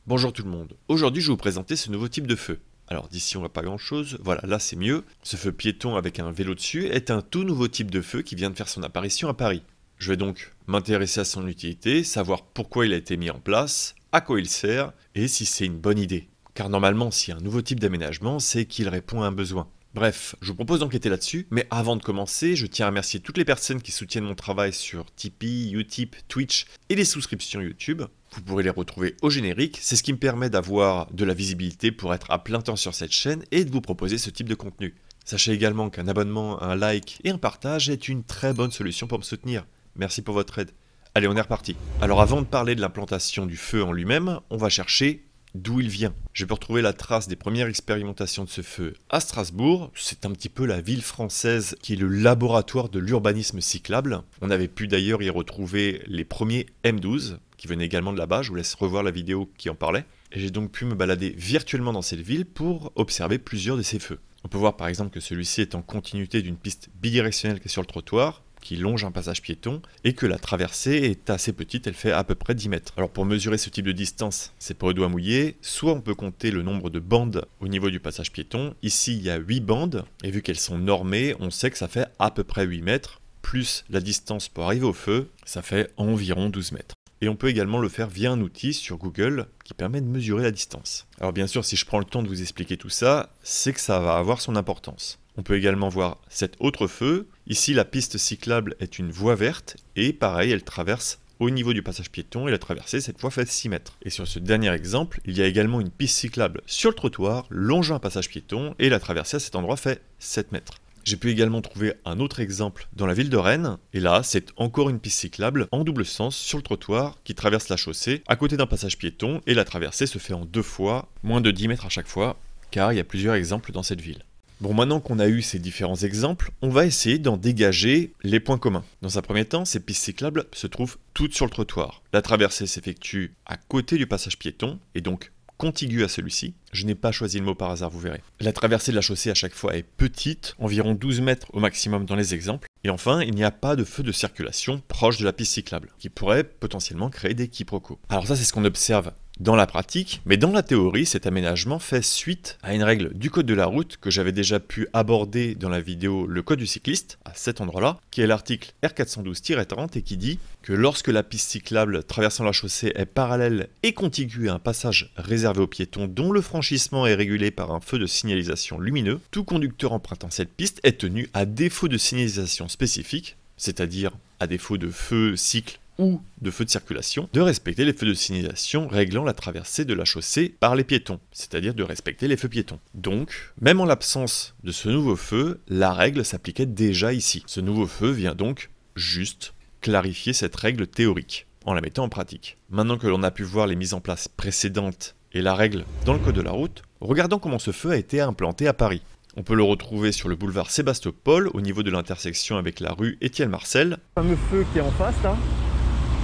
Bonjour tout le monde, aujourd'hui je vais vous présenter ce nouveau type de feu. Alors d'ici on voit pas grand chose, voilà là c'est mieux. Ce feu piéton avec un vélo dessus est un tout nouveau type de feu qui vient de faire son apparition à Paris. Je vais donc m'intéresser à son utilité, savoir pourquoi il a été mis en place, à quoi il sert et si c'est une bonne idée. Car normalement si un nouveau type d'aménagement c'est qu'il répond à un besoin. Bref, je vous propose d'enquêter là-dessus, mais avant de commencer, je tiens à remercier toutes les personnes qui soutiennent mon travail sur Tipeee, Utip, Twitch et les souscriptions YouTube. Vous pourrez les retrouver au générique, c'est ce qui me permet d'avoir de la visibilité pour être à plein temps sur cette chaîne et de vous proposer ce type de contenu. Sachez également qu'un abonnement, un like et un partage est une très bonne solution pour me soutenir. Merci pour votre aide. Allez, on est reparti. Alors avant de parler de l'implantation du feu en lui-même, on va chercher d'où il vient. Je peux retrouver la trace des premières expérimentations de ce feu à Strasbourg. C'est un petit peu la ville française qui est le laboratoire de l'urbanisme cyclable. On avait pu d'ailleurs y retrouver les premiers M12 qui venaient également de là-bas. Je vous laisse revoir la vidéo qui en parlait. Et j'ai donc pu me balader virtuellement dans cette ville pour observer plusieurs de ces feux. On peut voir par exemple que celui-ci est en continuité d'une piste bidirectionnelle qui est sur le trottoir, qui longe un passage piéton, et que la traversée est assez petite, elle fait à peu près 10 mètres. Alors pour mesurer ce type de distance, c'est pas au doigt mouillé, soit on peut compter le nombre de bandes au niveau du passage piéton. Ici il y a 8 bandes, et vu qu'elles sont normées, on sait que ça fait à peu près 8 mètres, plus la distance pour arriver au feu, ça fait environ 12 mètres. Et on peut également le faire via un outil sur Google qui permet de mesurer la distance. Alors bien sûr, si je prends le temps de vous expliquer tout ça, c'est que ça va avoir son importance. On peut également voir cet autre feu. Ici, la piste cyclable est une voie verte et pareil, elle traverse au niveau du passage piéton et la traversée cette fois fait 6 mètres. Et sur ce dernier exemple, il y a également une piste cyclable sur le trottoir, longeant un passage piéton et la traversée à cet endroit fait 7 mètres. J'ai pu également trouver un autre exemple dans la ville de Rennes, et là c'est encore une piste cyclable en double sens sur le trottoir qui traverse la chaussée à côté d'un passage piéton et la traversée se fait en 2 fois, moins de 10 mètres à chaque fois, car il y a plusieurs exemples dans cette ville. Bon, maintenant qu'on a eu ces différents exemples, on va essayer d'en dégager les points communs. Dans un premier temps, ces pistes cyclables se trouvent toutes sur le trottoir. La traversée s'effectue à côté du passage piéton, et donc contiguë à celui-ci. Je n'ai pas choisi le mot par hasard, vous verrez. La traversée de la chaussée à chaque fois est petite, environ 12 mètres au maximum dans les exemples. Et enfin, il n'y a pas de feu de circulation proche de la piste cyclable, qui pourrait potentiellement créer des quiproquos. Alors ça, c'est ce qu'on observe dans la pratique, mais dans la théorie, cet aménagement fait suite à une règle du code de la route que j'avais déjà pu aborder dans la vidéo Le code du cycliste, à cet endroit-là, qui est l'article R412-30 et qui dit que lorsque la piste cyclable traversant la chaussée est parallèle et contiguë à un passage réservé aux piétons dont le franchissement est régulé par un feu de signalisation lumineux, tout conducteur empruntant cette piste est tenu, à défaut de signalisation spécifique, c'est-à-dire à défaut de feu cycle ou de feux de circulation, de respecter les feux de signalisation réglant la traversée de la chaussée par les piétons, c'est-à-dire de respecter les feux piétons. Donc, même en l'absence de ce nouveau feu, la règle s'appliquait déjà ici. Ce nouveau feu vient donc juste clarifier cette règle théorique, en la mettant en pratique. Maintenant que l'on a pu voir les mises en place précédentes et la règle dans le code de la route, regardons comment ce feu a été implanté à Paris. On peut le retrouver sur le boulevard Sébastopol, au niveau de l'intersection avec la rue Étienne-Marcel. Le fameux feu qui est en face, là,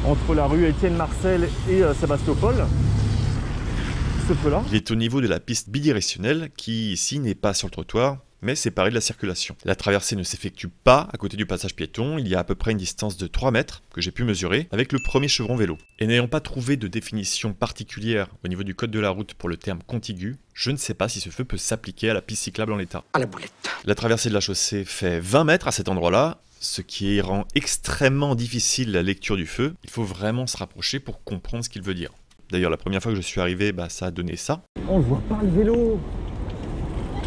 entre la rue Étienne-Marcel et Sébastopol. Ce feu-là. Il est au niveau de la piste bidirectionnelle qui, ici, n'est pas sur le trottoir, mais séparée de la circulation. La traversée ne s'effectue pas à côté du passage piéton, il y a à peu près une distance de 3 mètres que j'ai pu mesurer avec le premier chevron vélo. Et n'ayant pas trouvé de définition particulière au niveau du code de la route pour le terme contigu, je ne sais pas si ce feu peut s'appliquer à la piste cyclable en l'état. À la boulette. La traversée de la chaussée fait 20 mètres à cet endroit-là, ce qui rend extrêmement difficile la lecture du feu. Il faut vraiment se rapprocher pour comprendre ce qu'il veut dire. D'ailleurs, la première fois que je suis arrivé, ça a donné ça. On ne voit pas le vélo.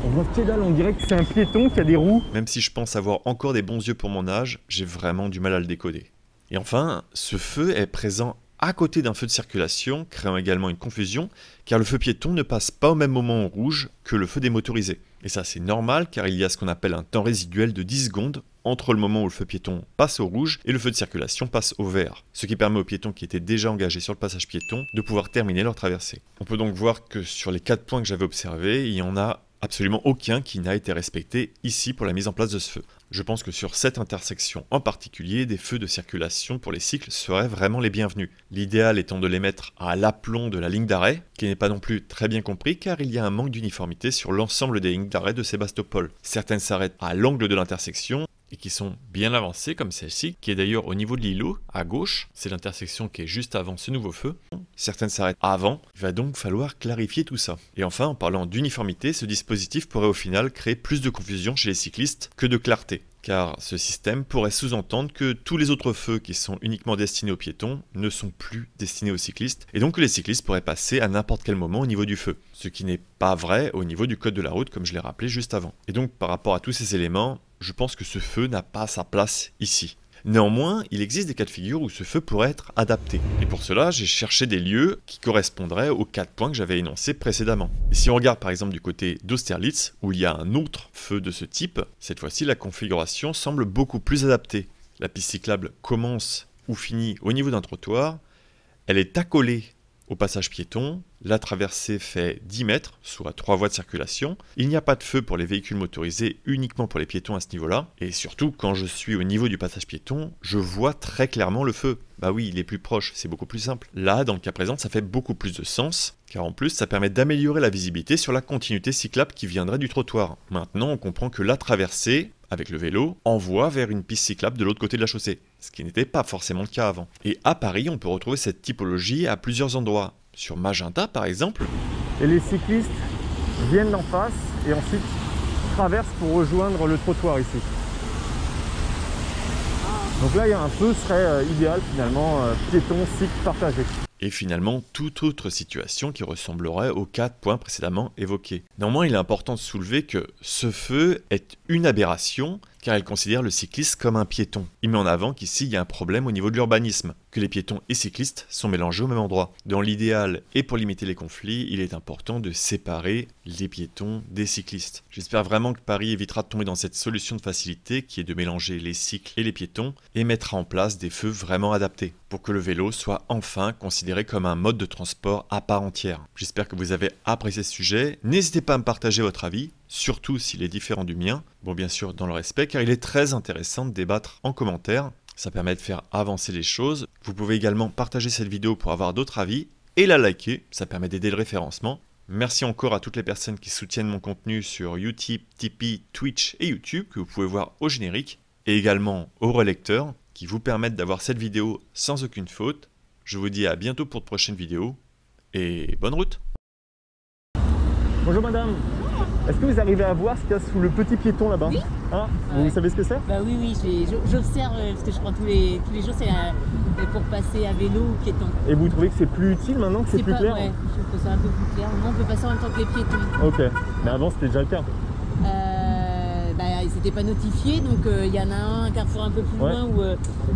On voit que dalle, on dirait que c'est un piéton qui a des roues. Même si je pense avoir encore des bons yeux pour mon âge, j'ai vraiment du mal à le décoder. Et enfin, ce feu est présent à côté d'un feu de circulation, créant également une confusion, car le feu piéton ne passe pas au même moment au rouge que le feu des motorisés. Et ça c'est normal, car il y a ce qu'on appelle un temps résiduel de 10 secondes entre le moment où le feu piéton passe au rouge et le feu de circulation passe au vert, ce qui permet aux piétons qui étaient déjà engagés sur le passage piéton de pouvoir terminer leur traversée. On peut donc voir que sur les 4 points que j'avais observés, il y en a absolument aucun qui n'a été respecté ici pour la mise en place de ce feu. Je pense que sur cette intersection en particulier, des feux de circulation pour les cycles seraient vraiment les bienvenus. L'idéal étant de les mettre à l'aplomb de la ligne d'arrêt, qui n'est pas non plus très bien compris car il y a un manque d'uniformité sur l'ensemble des lignes d'arrêt de Sébastopol. Certaines s'arrêtent à l'angle de l'intersection et qui sont bien avancées comme celle-ci, qui est d'ailleurs au niveau de l'îlot, à gauche, c'est l'intersection qui est juste avant ce nouveau feu. Certaines s'arrêtent avant, il va donc falloir clarifier tout ça. Et enfin, en parlant d'uniformité, ce dispositif pourrait au final créer plus de confusion chez les cyclistes que de clarté. Car ce système pourrait sous-entendre que tous les autres feux qui sont uniquement destinés aux piétons ne sont plus destinés aux cyclistes, et donc que les cyclistes pourraient passer à n'importe quel moment au niveau du feu, ce qui n'est pas vrai au niveau du code de la route comme je l'ai rappelé juste avant. Et donc par rapport à tous ces éléments, je pense que ce feu n'a pas sa place ici. Néanmoins, il existe des cas de figure où ce feu pourrait être adapté. Et pour cela, j'ai cherché des lieux qui correspondraient aux 4 points que j'avais énoncés précédemment. Et si on regarde par exemple du côté d'Austerlitz, où il y a un autre feu de ce type, cette fois-ci la configuration semble beaucoup plus adaptée. La piste cyclable commence ou finit au niveau d'un trottoir, elle est accolée au passage piéton, la traversée fait 10 mètres, soit 3 voies de circulation. Il n'y a pas de feu pour les véhicules motorisés, uniquement pour les piétons à ce niveau-là. Et surtout, quand je suis au niveau du passage piéton, je vois très clairement le feu. Bah oui, il est plus proche, c'est beaucoup plus simple. Là, dans le cas présent, ça fait beaucoup plus de sens, car en plus, ça permet d'améliorer la visibilité sur la continuité cyclable qui viendrait du trottoir. Maintenant, on comprend que la traversée, avec le vélo, envoie vers une piste cyclable de l'autre côté de la chaussée, ce qui n'était pas forcément le cas avant. Et à Paris, on peut retrouver cette typologie à plusieurs endroits. Sur Magenta, par exemple. Et les cyclistes viennent d'en face et ensuite traversent pour rejoindre le trottoir ici. Donc là, il y a un feu serait idéal finalement, piéton, cycle partagé. Et finalement, toute autre situation qui ressemblerait aux 4 points précédemment évoqués. Néanmoins, il est important de soulever que ce feu est une aberration, car il considère le cycliste comme un piéton. Il met en avant qu'ici, il y a un problème au niveau de l'urbanisme, que les piétons et cyclistes sont mélangés au même endroit. Dans l'idéal, et pour limiter les conflits, il est important de séparer les piétons des cyclistes. J'espère vraiment que Paris évitera de tomber dans cette solution de facilité qui est de mélanger les cycles et les piétons, et mettra en place des feux vraiment adaptés, pour que le vélo soit enfin considéré comme un mode de transport à part entière. J'espère que vous avez apprécié ce sujet. N'hésitez pas à me partager votre avis, surtout s'il est différent du mien. Bon, bien sûr, dans le respect, car il est très intéressant de débattre en commentaire. Ça permet de faire avancer les choses. Vous pouvez également partager cette vidéo pour avoir d'autres avis et la liker, ça permet d'aider le référencement. Merci encore à toutes les personnes qui soutiennent mon contenu sur Utip, Tipeee, Twitch et YouTube, que vous pouvez voir au générique, et également aux relecteurs, qui vous permettent d'avoir cette vidéo sans aucune faute. Je vous dis à bientôt pour de prochaines vidéos, et bonne route! Bonjour madame. Est-ce que vous arrivez à voir ce qu'il y a sous le petit piéton là-bas? Oui. Hein, Ouais. vous savez ce que c'est? Bah oui, j'observe parce que je prends tous les jours, c'est pour passer à vélo ou piéton. Et vous trouvez que c'est plus utile maintenant, que c'est plus pas, clair? Ouais, je trouve que c'est un peu plus clair. Au moins, on peut passer en même temps que les piétons. Ok, mais avant c'était déjà le cas. C'était pas notifié, donc il y en a un carrefour un peu plus loin où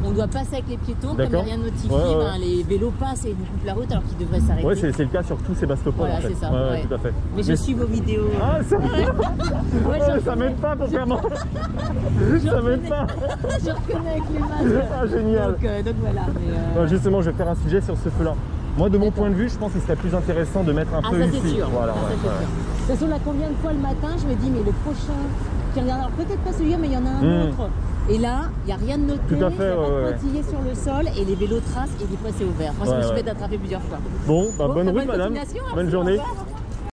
on doit passer avec les piétons. Comme il n'y a rien notifié, les vélos passent et ils nous coupent la route alors qu'ils devraient s'arrêter. Ouais, c'est le cas sur tous Sébastopol. Voilà, en fait. c'est ça. Ouais, tout à fait. Mais je suis vos vidéos. Ah, ça, Ouais, ça m'aide pas pour vraiment. Ça m'aide pas. Je reconnais avec les masques. Ah, génial. Donc voilà. Mais, justement, je vais faire un sujet sur ce feu-là. Moi, de mon point de vue, je pense qu'il serait plus intéressant de mettre un feu ça, ici. c'est sûr. Voilà, ça, c'est sûr. De toute façon, là, combien de fois le matin, je me dis, mais le prochain qui regarde, alors peut-être pas celui-là, mais il y en a un autre. Et là, il n'y a rien de noté, tout à fait, il n'y a pas de pointillé sur le sol, et les vélos tracent, et des fois c'est ouvert. Moi, je me suis fait attraper plusieurs fois. Bon, bonne route, madame. Bonne Bonne journée.